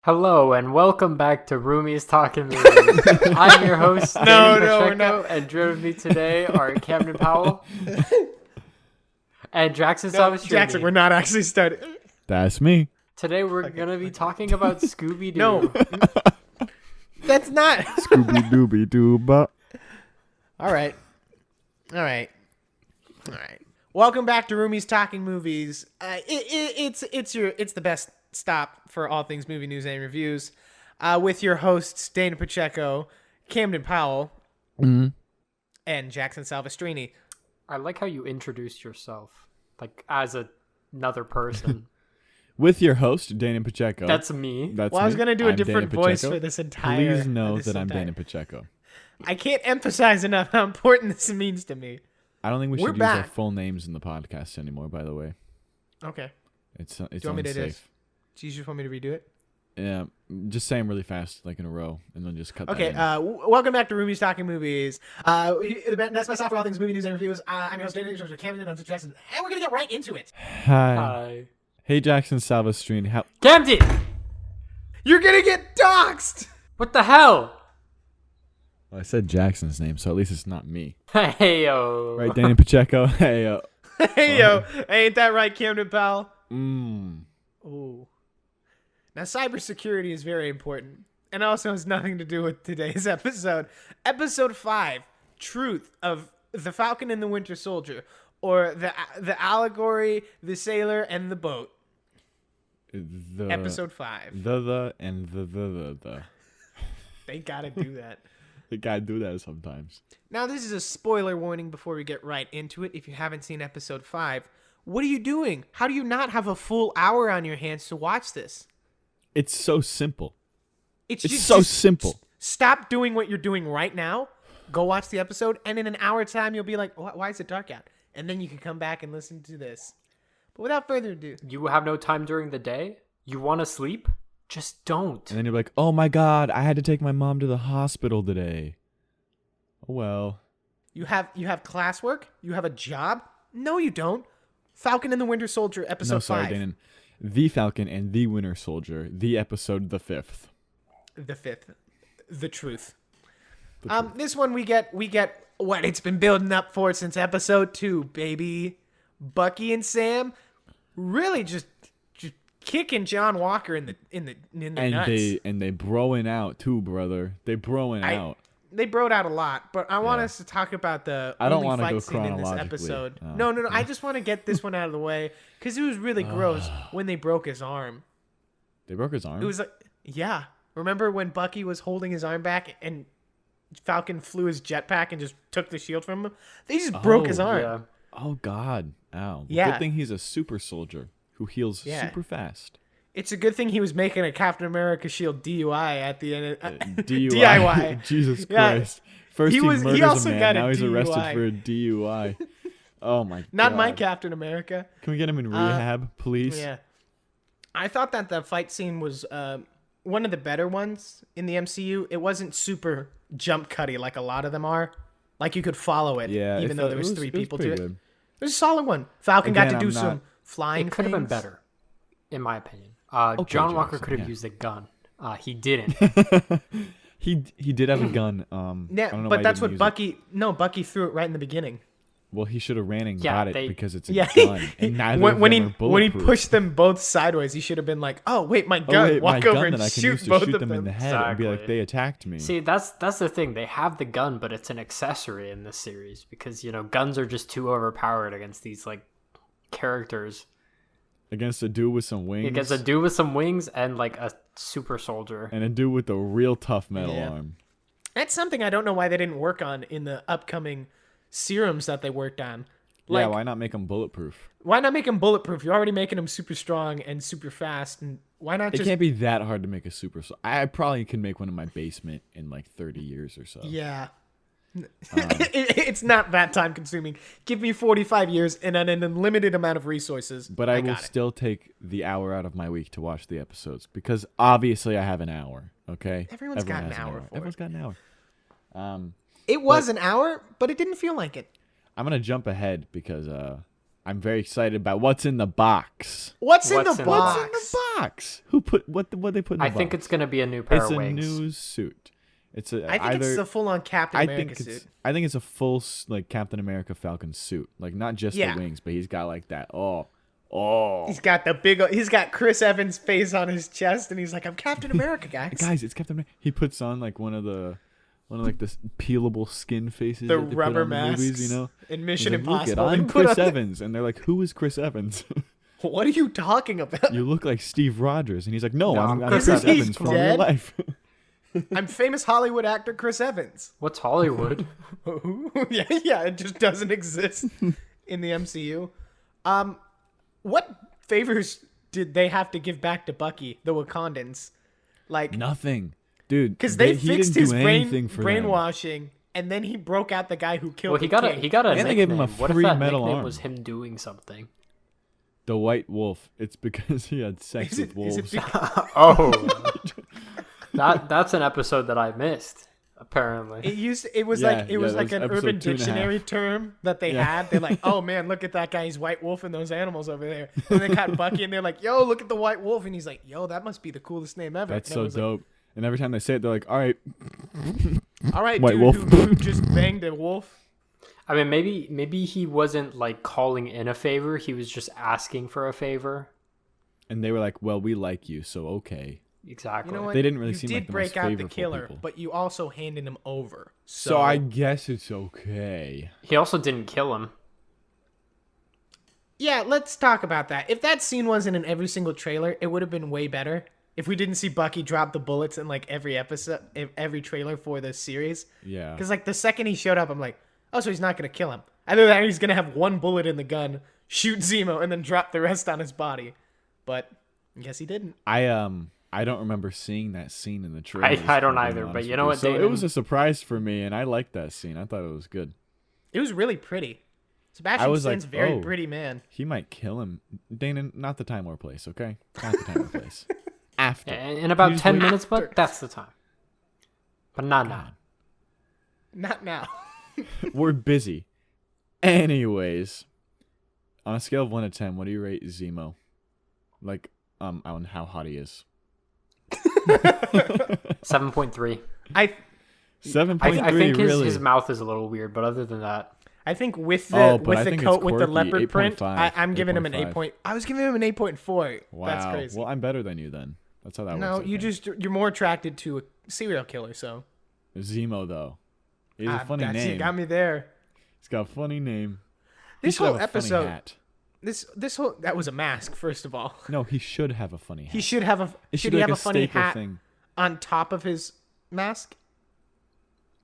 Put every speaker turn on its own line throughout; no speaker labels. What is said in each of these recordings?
Hello and welcome back to Roomies Talkin Movies. I'm your host, Danan Pacheco, and joining with me today are Camden Powell and Jackson Salvestrini.
Jackson, we're not actually starting.
That's me.
Today we're going to be talking about Scooby-Doo.
No. That's not.
Scooby Dooby Dooba.
All right. Welcome back to Roomies Talking Movies. It's the best stop for all things movie news and reviews. With your hosts Danan Pacheco, Camden Powell, and Jackson Salvestrini.
I like how you introduced yourself, like as another person.
With your host, Danan Pacheco.
That's me.
That's
Well, I was
me.
going to do a
I'm
different
Danan
voice
Pacheco.
for this entire...
Please know that I'm Danan Pacheco.
I can't emphasize enough how important this means to me.
I don't think we
We're
should use our
back.
full names in the podcast anymore, by the way.
Okay.
It's
Do you want me to do this?
unsafe.
Do you just want me to redo it?
Yeah, just say them really fast, like in a row, and then just cut
Okay,
that in.
welcome back to Roomies Talking Movies. That's my stop for all things movie news and reviews. I'm your host, David Camden, and I'm Jackson, and we're going to get right into it.
Hi. Hey, Jackson Salvestrini. How...
Camden!
You're going to get doxxed!
What the hell?
Well, I said Jackson's name, so at least it's not me.
Hey-yo.
Right, Danan Pacheco? Hey,
Hey, yo, ain't that right, Camden Powell?
Mmm.
Ooh. Now, cybersecurity is very important, and also has nothing to do with today's episode. Episode 5, Truth of the Falcon and the Winter Soldier, or the allegory, the sailor, and the boat. Episode 5.
The.
They gotta do that.
They gotta do that sometimes.
Now, this is a spoiler warning before we get right into it. If you haven't seen episode 5, what are you doing? How do you not have a full hour on your hands to watch this?
It's so simple.
It's
so simple.
Stop doing what you're doing right now. Go watch the episode, and in an hour time, you'll be like, why is it dark out? And then you can come back and listen to this. But without further ado.
You have no time during the day? You want to sleep? Just don't.
And then you're like, oh my God, I had to take my mom to the hospital today. Oh well.
You have classwork? You have a job? No, you don't. Falcon and the Winter Soldier, episode 5.
No, sorry, Danan. The Falcon and the Winter Soldier, the episode, the 5th.
The 5th. The truth. This one we get what it's been building up for since episode 2, baby. Bucky and Sam really just kicking John Walker in the nuts.
And they broing out too, brother. They broing out.
They broed out a lot, but I want us to talk about the only fight scene in this episode. No. I just want to get this one out of the way because it was really gross when they broke his arm.
They broke his arm?
It was like, yeah. Remember when Bucky was holding his arm back and Falcon flew his jetpack and just took the shield from him? They just broke his arm.
Yeah.
Oh, God. Ow.
Yeah.
Good thing he's a super soldier who heals super fast.
It's a good thing he was making a Captain America shield DUI at the end.
DIY. Jesus Christ. First he murders
also
a man,
got
now he's
DUI.
arrested for a DUI. Oh my God.
Not my Captain America.
Can we get him in rehab, please?
Yeah. I thought that the fight scene was one of the better ones in the MCU. It wasn't super jump cutty like a lot of them are. Like you could follow it, even though there was 3 people to it. It was a solid one. Falcon got to do some flying
It could have been
things.
better, in my opinion. John Walker could have used a gun. He didn't.
He did have a gun.
Yeah, but that's what Bucky... No, Bucky threw it right in the beginning.
Well, he should have ran and got it because it's a gun. And neither
when
of them are
when he
bulletproof.
pushed them both sideways, he should have been like, "Oh wait, my gun! Walk over and shoot both of them."
In the head and be like, "They attacked me."
See, that's the thing. They have the gun, but it's an accessory in this series because guns are just too overpowered against these characters.
Against a dude with some wings.
Against a dude with some wings and a super soldier.
And a dude with a real tough metal arm.
That's something I don't know why they didn't work on in the upcoming serums that they worked on.
Yeah, why not make them bulletproof?
Why not make them bulletproof? You're already making them super strong and super fast, and why not just...
It can't be that hard to make a super... I probably can make one in my basement in 30 years or so.
Yeah. It's not that time consuming. Give me 45 years and an unlimited amount of resources.
But I will still take the hour out of my week to watch the episodes because obviously I have an hour, okay?
Everyone's got an hour.
Everyone's got an hour.
It was an hour, but it didn't feel like it.
I'm going to jump ahead because I'm very excited about what's in the box.
What's in the
What's in the
box?
What's in the box? Who put what they put in the
I
box?
think it's gonna be a new pair
It's
of
a
wings.
new suit. It's a
I think
either,
it's the full-on Captain America suit.
I think it's a full like Captain America Falcon suit. Like not just
Yeah.
the wings, but he's got like that. Oh.
He's got he's got Chris Evans' face on his chest, and he's like, "I'm Captain America, guys."
Guys, it's Captain America. He puts on like one of like the peelable skin faces.
The
that they put
rubber
on the
masks
movies, you know?
in
He's
Mission
like, "Look it,
Impossible.
I'm
They put
Chris
on
Evans," and they're like, "Who is Chris Evans?"
What are you talking about?
You look like Steve Rogers, and he's like, "No,
No,
I'm
I'm
Chris
Chris
Evans
Evans.
from
Dead?
real life."
I'm famous Hollywood actor Chris Evans.
What's Hollywood?
yeah, it just doesn't exist in the MCU. What favors did they have to give back to Bucky, the Wakandans? Like,
Nothing, dude.
because they
he
fixed
didn't
his
do anything for them.
brainwashing, and then he broke out the guy who killed
Well, he
the
got a
king.
he got a
And
nickname.
they gave him a
What if
free
that
metal
nickname
arm.
was him doing something?
The White Wolf. It's because he had sex
Is
with
it
wolves.
because
Oh, that's an episode that I missed. Apparently,
it was
Yeah,
like
yeah,
like
that's
an
episode
Urban
2.5.
Dictionary term that they
Yeah.
had. They're like, "Oh man, look at that guy, he's white wolf and those animals over there." And they caught Bucky, and they're like, "Yo, look at the white wolf," and he's like, "Yo, that must be the coolest name ever."
That's
And
so
I was like,
dope. And every time they say it, they're like, "All right,
all right,
White
dude,
wolf.
who just banged a wolf?
I mean, maybe he wasn't like calling in a favor. He was just asking for a favor.
and they were like, "Well, we like you, so okay."
Exactly.
You know what?
They didn't really
you
seem
did
like the
break
most
out the
favorable
killer,
people.
but you also handed him over.
So I guess it's okay.
He also didn't kill him.
Yeah, let's talk about that. If that scene wasn't in every single trailer, it would have been way better. If we didn't see Bucky drop the bullets in like every episode, every trailer for the series.
Yeah.
Because like the second he showed up, I'm like, oh, so he's not gonna kill him. Either that, or he's gonna have one bullet in the gun, shoot Zemo, and then drop the rest on his body. But I guess he didn't.
I don't remember seeing that scene in the trailer.
I don't either, but you know what,
So it
Danan?
was a surprise for me, and I liked that scene. I thought it was good.
It was really pretty. Sebastian
was like,
Stan's a very
oh.
pretty man.
He might kill him. Danan, not the time or place, okay? Not the time or place. After.
In about
Usually
10 minutes,
after.
but that's the time. But not now.
Not now.
We're busy. Anyways, on a scale of 1 to 10, what do you rate Zemo? Like, on how hot he is.
7.3.
I
7.3,
I think
really?
his mouth is a little weird, but other than that,
think with the
Oh, but I
with the
think
coat
it's
with the
quirky.
leopard print,
8.5,
I'm giving him an
8.5.
8 point. I was giving him an 8.4.
Wow.
That's crazy.
Well, I'm better than you then. That's how that
No,
works. I
you
think.
you're more attracted to a serial killer. So
Zemo, though. He's a funny
you
name.
got me there.
He's got a funny name. He
This
should have
whole
a funny
episode,
hat.
this whole that was a mask. First of all,
No, he should have a funny hat.
he should have a
It
should
be
he
like
have a funny
staple
hat
thing.
on top of his mask?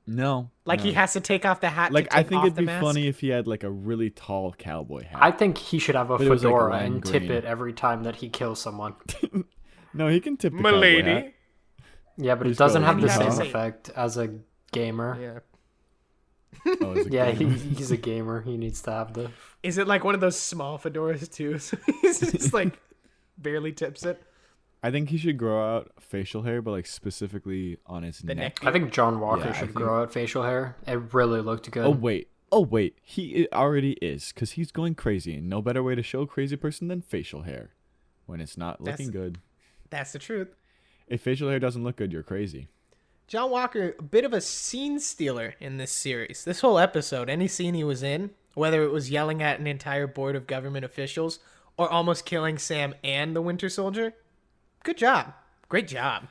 No.
Like
no.
he has to take off the hat.
Like
to
I
take
think
off
it'd
the
be
mask?
funny if he had like a really tall cowboy hat.
I think he should have a
But it was like
fedora
lime
and tip
green.
it every time that he kills someone.
No, he can tip the cowboy
Milady.
hat.
Yeah, but it
He's
doesn't
got
have
a
the
lime
same
green.
effect as a gamer.
Yeah.
Oh, is it
Yeah,
gamer?
he's a gamer. He needs to have the.
Is it like one of those small fedoras too? So he's just like barely tips it.
I think he should grow out facial hair, but like specifically on his
The
neck.
neck.
I think John Walker
Yeah, I
should
think-
grow out facial hair. It really looked good.
Oh wait, he already is, because he's going crazy, and no better way to show a crazy person than facial hair. When it's not looking good.
That's the truth.
If facial hair doesn't look good, you're crazy.
John Walker, a bit of a scene stealer in this series. This whole episode, any scene he was in, whether it was yelling at an entire board of government officials or almost killing Sam and the Winter Soldier, good job. Great job.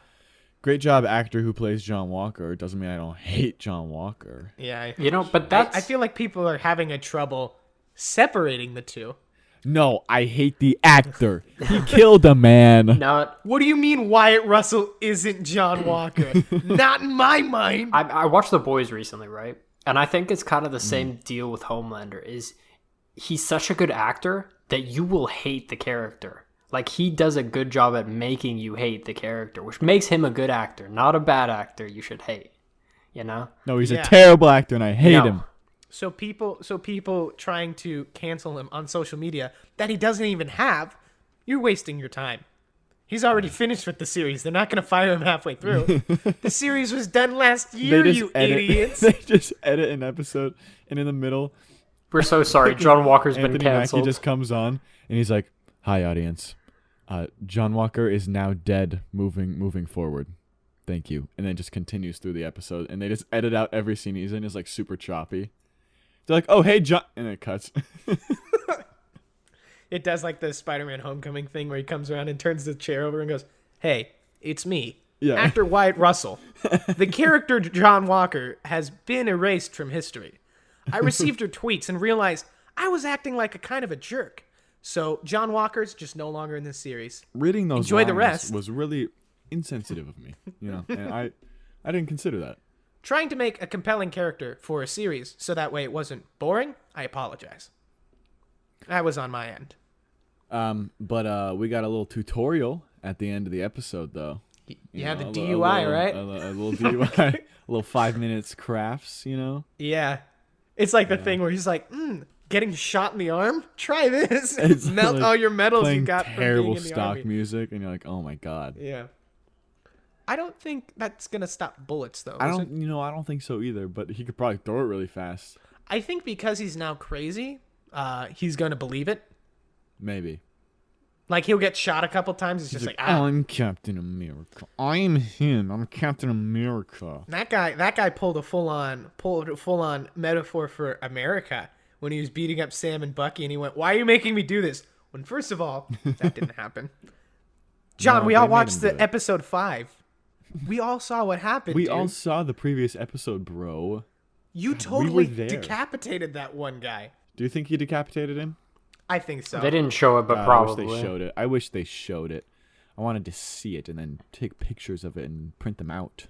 Great job, actor who plays John Walker. Doesn't mean I don't hate John Walker.
Yeah.
You know, but that's.
I feel like people are having a trouble separating the two.
No, I hate the actor. He killed a man.
Now,
What do you mean Wyatt Russell isn't John Walker? Not in my mind.
I watched The Boys recently, right? And I think it's kind of the same deal with Homelander. Is he's such a good actor that you will hate the character. Like, he does a good job at making you hate the character, which makes him a good actor, not a bad actor you should hate. You know?
No, he's
Yeah.
a terrible actor, and I hate
No.
him.
So people trying to cancel him on social media that he doesn't even have, you're wasting your time. He's already finished with the series. They're not going to fire him halfway through. The series was done last year, you idiots.
They just edit an episode, and in the middle,
We're so sorry. John Walker's been
Anthony
canceled.
Mackie just comes on and he's like, "Hi, audience. John Walker is now dead. Moving forward. Thank you." And then just continues through the episode, and they just edit out every scene he's in. Is like super choppy. They're like, "Oh, hey, John," and it cuts.
It does like the Spider-Man Homecoming thing where he comes around and turns the chair over and goes, "Hey, it's me, actor Wyatt Russell. The character John Walker has been erased from history. I received your tweets and realized I was acting like a kind of a jerk. So John Walker's just no longer in this series.
Reading those
Enjoy the
lines
rest."
was really insensitive of me, and I didn't consider that.
Trying to make a compelling character for a series so that way it wasn't boring, I apologize. That was on my end.
But we got a little tutorial at the end of the episode, though.
You had the DUI, right?
A little DUI, a little 5 minutes crafts,
Yeah. It's like the thing where he's like, getting shot in the arm? Try this.
It's
Melt
like
all your medals you
playing
got from being
terrible
in the
stock
army.
music, and you're like, oh my god.
Yeah. I don't think that's gonna stop bullets, though.
I
is
don't,
it?
I don't think so either. But he could probably throw it really fast.
I think because he's now crazy, he's gonna believe it.
Maybe.
Like he'll get shot a couple times. It's just like,
I'm Captain America. I'm him. I'm Captain America.
That guy pulled a full on metaphor for America when he was beating up Sam and Bucky, and he went, "Why are you making me do this?" When first of all, that didn't happen. John,
No,
we all
they made
watched
him do
the
it.
episode 5. We all saw what happened.
We
dude.
all saw the previous episode, bro.
You
we
totally
were there.
decapitated that one guy.
Do you think he decapitated him?
I think so.
They didn't show it, but
God,
probably.
I wish they showed it. I wish they showed it. I wanted to see it and then take pictures of it and print them out.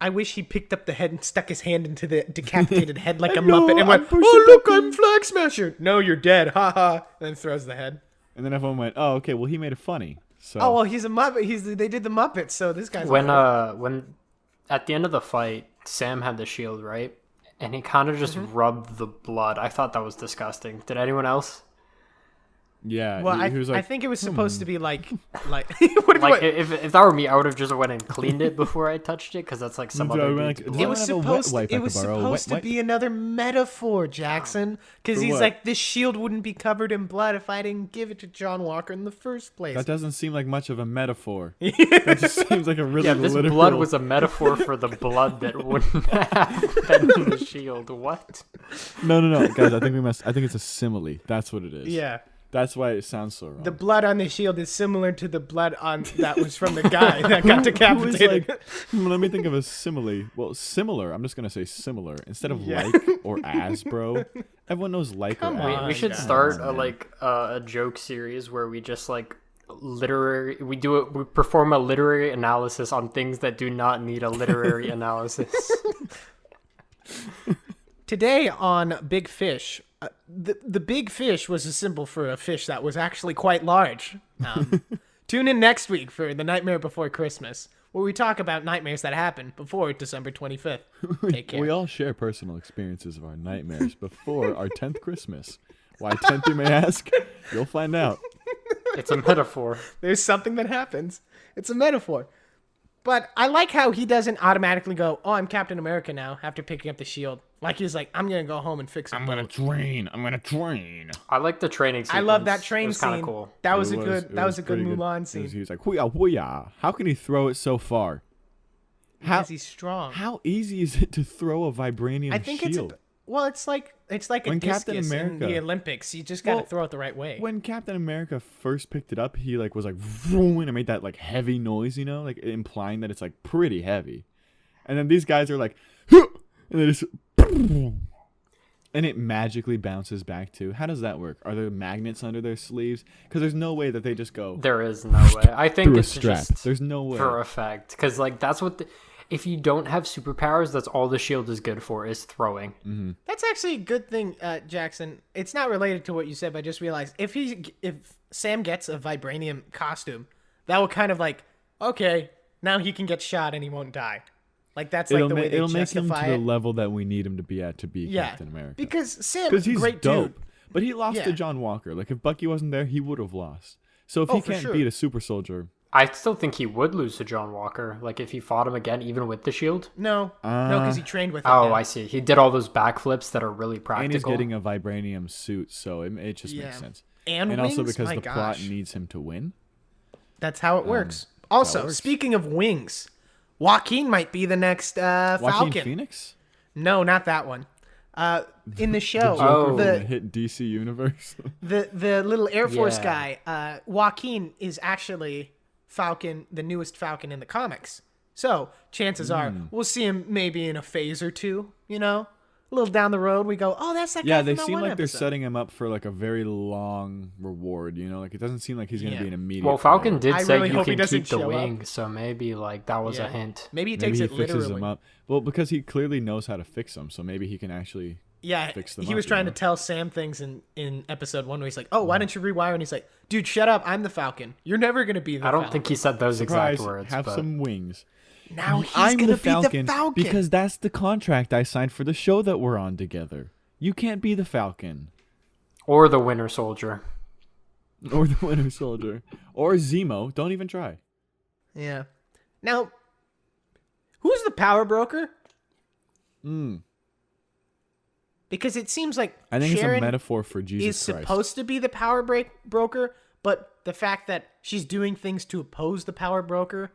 I wish he picked up the head and stuck his hand into the decapitated head like a
know,
Muppet and went,
I'm pushing
"Oh, look,
the
I'm Flag Smasher." "No, you're dead. Ha ha." And then throws the head.
And then everyone went, "Oh, okay. Well, he made it funny." So
Oh, well, he's a Muppet. They did the Muppets, so this guy's
When at the end of the fight, Sam had the shield, right? And he kind of just rubbed the blood. I thought that was disgusting. Did anyone else?
yeah,
Well,
he was like,
I think it was supposed to be like what if
Like, if that were me, I would have just went and cleaned it before I touched it, because that's like some
Dude,
other
like,
dude's
it
blood.
it was
have a wet
supposed
wipe I
it was
could borrow?
supposed
Wet
to be another metaphor, Jackson, because
For
he's
what?
like, this shield wouldn't be covered in blood if I didn't give it to John Walker in the first place.
That doesn't seem like much of a metaphor. That just seems like a really
Yeah, this
literal...
blood was a metaphor for the blood that wouldn't have been in the shield. What?
No, guys. I think it's a simile. That's what it is.
Yeah.
That's why it sounds so wrong.
The blood on the shield is similar to the blood on that was from the guy that got
Who is
decapitated.
like, let me think of a simile. Well, similar. I'm just gonna say similar instead of
Yeah.
like or as, bro. Everyone knows like
Come
or
on.
as.
We should
God.
start a joke series where we just like we perform a literary analysis on things that do not need a literary analysis.
Today on Big Fish, the big fish was a symbol for a fish that was actually quite large. Tune in next week for The Nightmare Before Christmas, where we talk about nightmares that happened before December 25th. Take care.
We all share personal experiences of our nightmares before our 10th Christmas. Why 10th, you may ask? You'll find out.
It's a metaphor.
There's something that happens. It's a metaphor. But I like how he doesn't automatically go, "Oh, I'm Captain America now," after picking up the shield. Like he's like, "I'm going to go home and fix it."
I'm gonna train.
I like the training sequence.
I love that
It
train
was kind
scene.
of cool.
That was
It
a good
pretty
Mulan scene.
He was like, "Hooyah, hooyah." How can he throw it so far?
Because he's strong.
How easy is it to throw a vibranium
I think
shield?
it's like a
When
discus
Captain
in
America-
the Olympics. You just got to
Well,
throw it the right way.
When Captain America first picked it up, he like was like vroom, and it made that like heavy noise, like implying that it's like pretty heavy. And then these guys are like, "Huh!" and they just, and it magically bounces back too. How does that work? Are there magnets under their sleeves? Because there's no way that they just go
There is no way. I think
through a
it's
strap.
just
There's no way.
for effect, because like that's what. If you don't have superpowers, that's all the shield is good for, is throwing.
That's actually a good thing, Jackson. It's not related to what you said, but I just realized if Sam gets a vibranium costume, that will kind of like, okay, now he can get shot and he won't die. Like that's like the way they
it'll make him
justify
to the
it.
level that we need him to be at to be
Yeah,
Captain America.
because Sam,
Because he's
great
dope.
dude.
But he lost
Yeah.
to John Walker. Like if Bucky wasn't there, he would have lost. So if he
for
can't
sure.
beat a super soldier,
I still think he would lose to John Walker. Like, if he fought him again, even with the shield.
No, because he trained with it.
Oh,
now.
I see. He did all those backflips that are really practical.
And he's getting a vibranium suit, so it just makes sense.
And wings?
Also because
My
the plot
gosh.
needs him to win.
That's how it works. Also, speaking of wings, Joaquin might be the next Falcon.
Joaquin Phoenix?
No, not that one. In the show,
Joker from the hit DC universe.
the little Air Force guy, Joaquin is actually Falcon, the newest Falcon in the comics. So chances are we'll see him maybe in a phase or two. You know, a little down the road, we go, oh, that's that guy.
Yeah,
from
they
that
seem
one
like they're
episode.
setting him up for like a very long reward. You know, like it doesn't seem like he's going to be an immediate.
Well, Falcon
player.
did
I
say
really
you
hope he
can
doesn't
keep the
show up.
wing, so maybe like that was a hint.
Maybe he
Maybe
takes
he
it
fixes
literally.
them up. Well, because he clearly knows how to fix them, so maybe he can actually.
Yeah,
fix them
he
up,
was trying
you
to
know?
tell Sam things in episode 1 where he's like, oh, why don't you rewire? And he's like, dude, shut up. I'm the Falcon. You're never going to be the
I don't
Falcon.
think he said those
Surprise,
exact words.
have
but
some wings.
Now he's
I'm
going
the
to be
Falcon,
the Falcon.
because that's the contract I signed for the show that we're on together. You can't be the Falcon.
Or the Winter Soldier.
Or the Winter Soldier. Or Zemo. Don't even try.
Yeah. Now, who's the power broker? Because it seems like
I think
Sharon
it's a metaphor for Jesus
is
Christ.
supposed to be the power broker, but the fact that she's doing things to oppose the power broker,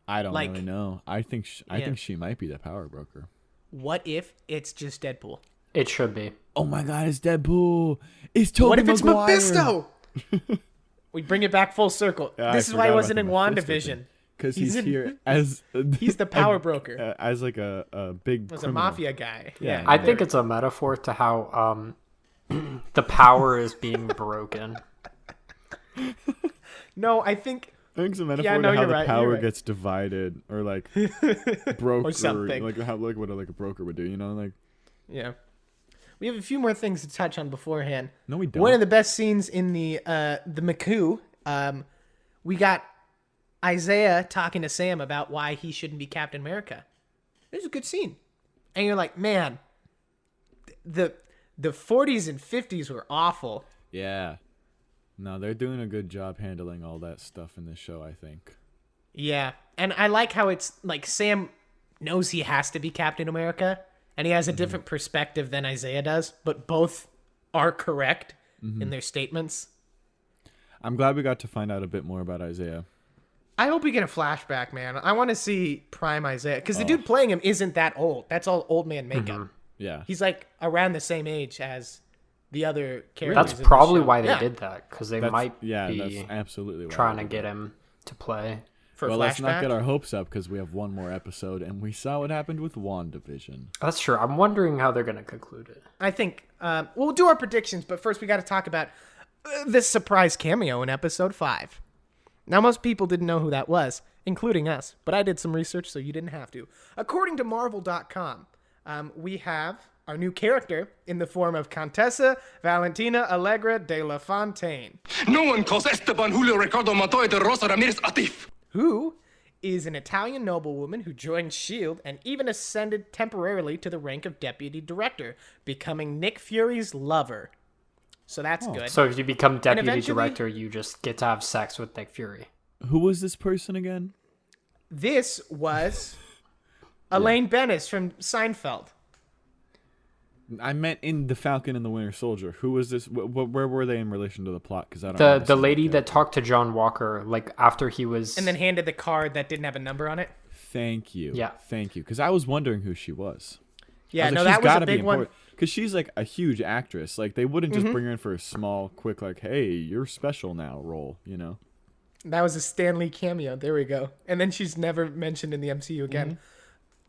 I don't
like-
really know. I think she might be the power broker.
what if it's just Deadpool?
It should be.
Oh my God! It's Deadpool. It's Tobey
What if it's
Maguire.
Mephisto? We bring it back full circle.
Yeah,
This
I
is why he
forgot
wasn't in
about the Mephisto
WandaVision.
thing. Because
He's
he's
in-
here as
He's the power broker.
as like a big
Was a
criminal.
mafia guy.
Yeah.
I think it's a metaphor to how the power is being broken.
No, I think
I think it's a metaphor
no,
to how
you're
the
right, you're
power
right.
gets divided, or like broker,
Or something.
like what a broker would do. You know, like
yeah. We have a few more things to touch on beforehand.
no, we don't.
One of the best scenes in the McCoo, we got Isaiah talking to Sam about why he shouldn't be Captain America. It was a good scene. And you're like, man, the 40s and 50s were awful.
Yeah. No, they're doing a good job handling all that stuff in this show, I think.
Yeah. And I like how it's like Sam knows he has to be Captain America, and he has a different perspective than Isaiah does, but both are correct in their statements.
I'm glad we got to find out a bit more about Isaiah.
I hope we get a flashback, man. I want to see prime Isaiah, because the dude playing him isn't that old. That's all old man makeup.
Yeah.
He's like around the same age as the other characters.
That's
in the
probably
show.
why they
Yeah.
did that, because they
That's
might be
that's absolutely why
trying
they
to
did
get
that.
him to play.
For
Well,
flashback.
let's not get our hopes up because we have one more episode, and we saw what happened with WandaVision.
That's true. I'm wondering how they're going to conclude it.
I think we'll do our predictions, but first we got to talk about this surprise cameo in episode 5. Now, most people didn't know who that was, including us, but I did some research, so you didn't have to. According to Marvel.com, we have our new character in the form of Contessa Valentina Allegra de la Fontaine,
No one calls Esteban Julio Ricardo Montoya de Rosa Ramirez Atif.
who is an Italian noblewoman who joined S.H.I.E.L.D. and even ascended temporarily to the rank of deputy director, becoming Nick Fury's lover. So that's good.
So if you become deputy
eventually-
director, you just get to have sex with Nick Fury.
Who was this person again?
This was Elaine Bennis from Seinfeld.
I meant in The Falcon and the Winter Soldier. Who was this? Where were they in relation to the plot? Because I don't. remember
The
seeing
lady
that
that talked to John Walker, like after he was...
And then handed the card that didn't have a number on it.
Thank you.
Yeah.
Thank you. Because I was wondering who she was.
Yeah,
I was
no,
like,
that
she's
was a
gotta be
big one.
important. Because she's like a huge actress. Like they wouldn't just bring her in for a small, quick, like, "Hey, you're special now" role. You know.
That was a Stan Lee cameo. There we go. And then she's never mentioned in the MCU again.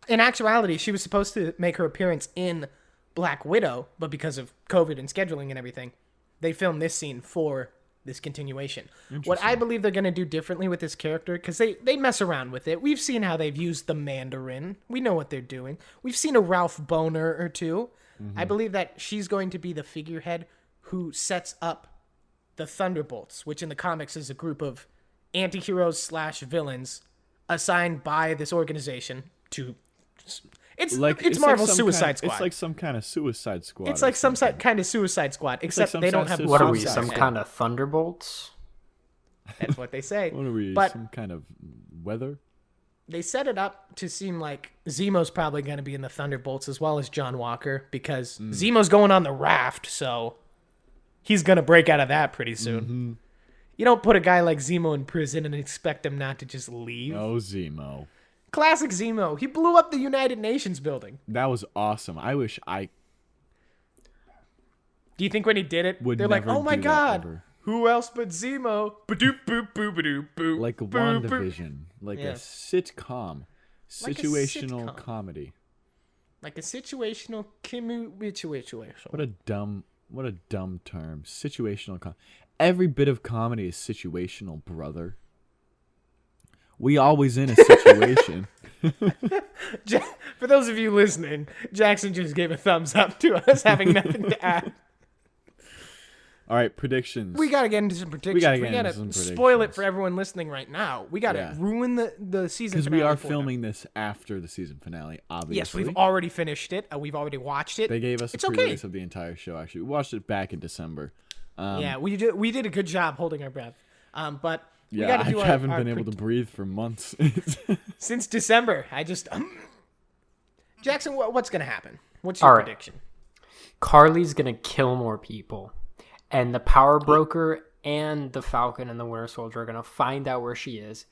In actuality, she was supposed to make her appearance in Black Widow, but because of COVID and scheduling and everything, they filmed this scene for this continuation. What I believe they're going to do differently with this character, because they mess around with it. We've seen how they've used the Mandarin. We know what they're doing. We've seen a Ralph Boner or two. I believe that she's going to be the figurehead who sets up the Thunderbolts, which in the comics is a group of anti-heroes / villains assigned by this organization to... It's Marvel's
some
Suicide
kind of,
Squad.
It's like some kind of Suicide Squad.
It's
or
like some
something.
kind of Suicide Squad, except
some
they don't
sort
have...
of
What are we,
Suicide
some
Squad.
kind of Thunderbolts?
That's what they say.
What are we?
But
Some kind of weather?
they set it up to seem like Zemo's probably going to be in the Thunderbolts as well as John Walker because Zemo's going on the raft, so he's going to break out of that pretty soon.
Mm-hmm.
You don't put a guy like Zemo in prison and expect him not to just leave.
Oh, Zemo.
Classic Zemo. He blew up the United Nations building.
That was awesome. I wish I
Do you think when he did it,
would
they're like,
never
oh my
do that
God,
ever.
who else but Zemo? Ba-doop, boop, boop, ba-doop, boop,
Like a
boop, boop.
WandaVision. Like
Yeah.
a sitcom.
Like a
Situational
sitcom.
comedy.
Like a situational situation.
What a dumb term. Situational every bit of comedy is situational, brother. We always in a situation.
For those of you listening, Jackson just gave a thumbs up to us having nothing to add.
All right, predictions.
We gotta get into some predictions. We gotta
some
spoil it
predictions.
for everyone listening right now. We gotta
Yeah.
ruin the season
Because
finale
we are
for them.
filming this after the season finale, obviously.
Yes, we've already finished it. We've already watched it.
They gave us
It's
a
okay.
pre-release of the entire show, actually. We watched it back in December.
Yeah, we did a good job holding our breath. But we
Yeah,
gotta do
I
our,
haven't
our
been able to breathe for months.
since December. I just Jackson, what's gonna happen? What's your
All right.
prediction?
Carly's gonna kill more people, and the Power Broker and the Falcon and the Winter Soldier are gonna find out where she is,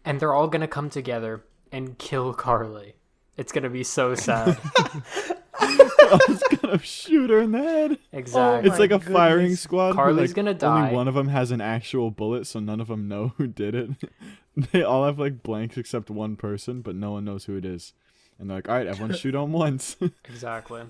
and they're all gonna come together and kill Carly. It's gonna be so sad.
I was gonna shoot her in the head.
Exactly.
It's like a
goodness.
firing squad. who,
Carly's
like,
gonna die.
Only one of them has an actual bullet, so none of them know who did it. They all have like blanks except one person, but no one knows who it is. And they're like, all right, everyone shoot on once.
Exactly.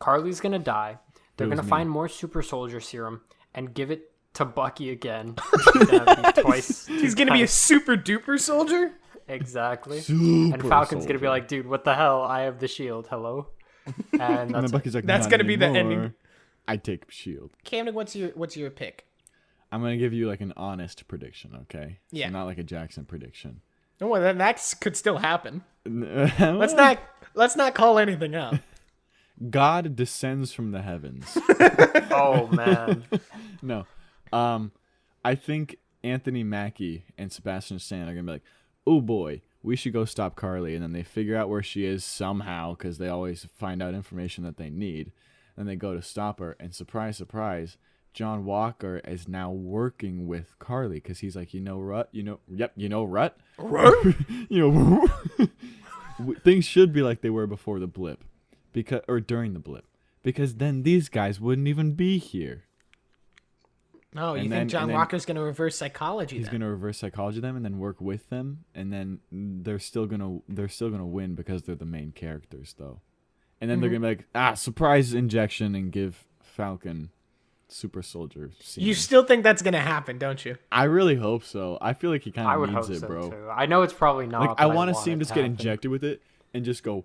Carly's gonna die. They're
It was
gonna
me.
find more super soldier serum and give it to Bucky again. He's gonna be twice.
He's gonna be a super duper soldier.
Exactly. and
Super
Falcon's gonna be
soldier.
like, dude, what the hell? I have the shield. Hello. And
And then
that's
Bucky's like,
That's
"Not
gonna be the ending."
anymore. I take shield.
Camden, what's your pick?
I'm gonna give you like an honest prediction, okay?
Yeah.
So not like a Jackson prediction.
Oh, well, then that could still happen.
Let's
Let's not call anything out.
God descends from the heavens.
oh man.
No. I think Anthony Mackie and Sebastian Stan are gonna be like, oh boy, we should go stop Carly, and then they figure out where she is somehow because they always find out information that they need. And they go to stop her, and surprise, surprise, John Walker is now working with Carly because he's like, Rut, Rut, things should be like they were before the blip, or during the blip, because then these guys wouldn't even be here.
Oh, you
And
think
then-
John
and then-
Walker's gonna reverse psychology?
He's
then?
gonna reverse psychology them and then work with them, and then they're still gonna win because they're the main characters though. And then they're gonna be like, surprise injection, and give Falcon super soldier scene.
You still think that's gonna happen, don't you?
I really hope so. I feel like he kind
I
of
would
needs
hope
it,
so
bro.
too. I know it's probably not.
Like I
but
want to
want
see him
it
just
to
get
happen.
injected with it and just go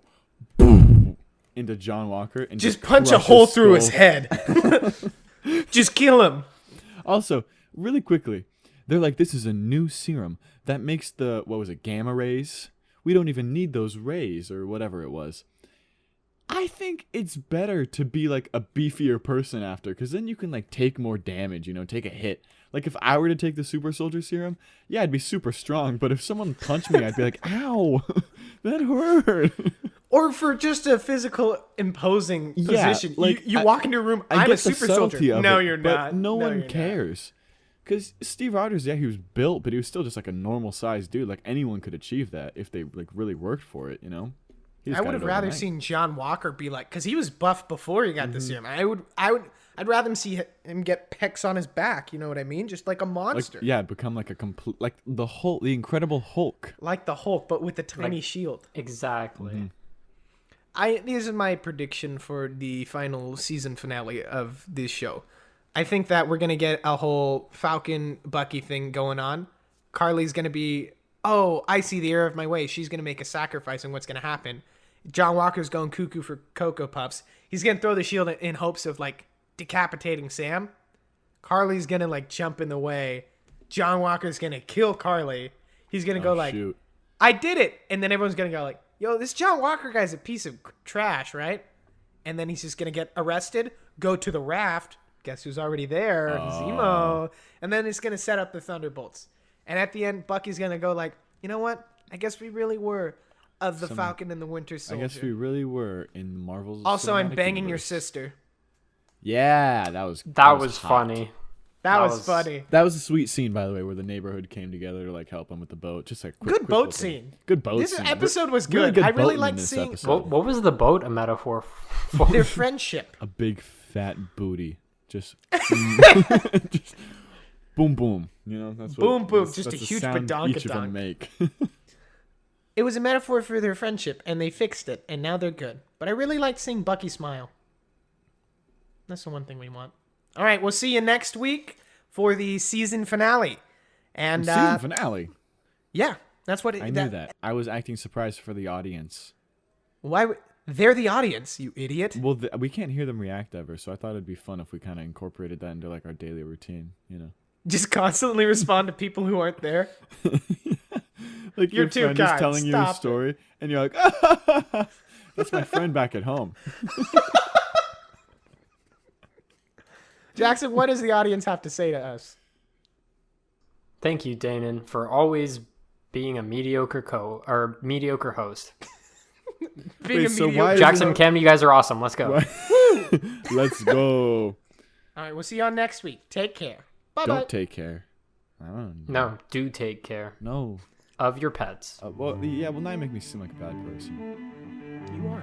boom into John Walker and
Just punch a
crush
hole
his
through his
skull.
head. Just kill him.
Also, really quickly, they're like, this is a new serum that makes the, gamma rays? We don't even need those rays or whatever it was. I think it's better to be like a beefier person after, because then you can like take more damage, take a hit. Like if I were to take the super soldier serum, yeah, I'd be super strong. But if someone punched me, I'd be like, ow, that hurt.
Or for just a physical imposing
Yeah,
position.
like,
you
I-
walk into a room,
I
I'm
get
a super
the
soldier.
subtlety of
No,
it,
you're
but
not.
No one
you're not.
cares. Because Steve Rogers, yeah, he was built, but he was still just like a normal sized dude. Like anyone could achieve that if they like really worked for it, He just
I
got
would
it
have rather
overnight.
seen John Walker be like, because he was buff before he got the serum. I'd rather see him get pecs on his back. You know what I mean? Just like a monster,
become like a complete, like the Incredible Hulk.
like the Hulk, but with a tiny shield.
Exactly.
This is my prediction for the final season finale of this show. I think that we're gonna get a whole Falcon Bucky thing going on. Carly's gonna be, oh, I see the error of my ways. She's gonna make a sacrifice, and what's gonna happen? John Walker's going cuckoo for Cocoa Puffs. He's gonna throw the shield in hopes of like decapitating Sam. Carly's gonna like jump in the way. John Walker's gonna kill Carly. He's gonna go like,
Shoot.
I did it, and then everyone's gonna go like, yo, this John Walker guy's a piece of trash, right? And then he's just gonna get arrested, go to the raft, guess who's already there? Zemo. And then it's going to set up the Thunderbolts. And at the end, Bucky's going to go like, you know what? I guess we really were of the Falcon and the Winter Soldier.
I guess we really were in Marvel's.
Also, I'm banging your
universe.
sister.
Yeah, that was hot.
funny.
That was funny.
That was a sweet scene, by the way, where the neighborhood came together to like help him with the boat. Just like
Good boat scene.
Good boat
This
scene.
episode was
Really
good. I really
boating in
liked
this
seeing
episode.
What was the boat a metaphor for?
their friendship.
A big fat booty. Just boom boom. You know, that's what,
Boom, boom.
that's-
Just
that's
a
the
huge
sound each of
badonkadonk.
them make.
It was a metaphor for their friendship, and they fixed it, and now they're good. But I really liked seeing Bucky smile. That's the one thing we want. All right, we'll see you next week for the season finale. And
Season finale.
yeah, that's what
I knew that. I was acting surprised for the audience.
They're the audience, you idiot.
Well, we can't hear them react ever, so I thought it'd be fun if we kind of incorporated that into like our daily routine. You know,
Just constantly respond to people who aren't there.
like
You're
your
too
friend is
kind.
telling you a
Stop it.
story, and you're like, "That's my friend back at home."
Jackson, what does the audience have to say to us?
Thank you, Danan, for always being a mediocre mediocre host.
Being
Wait,
a
so
mediocre-
why-
Jackson, Camden, you guys are awesome. Let's go.
Let's go.
All right, we'll see you on next week. Take care. Bye-bye.
Don't take care. I don't know.
No, do take care
No.
of your pets.
Well, yeah. Well, now you make me seem like a bad person.
You are.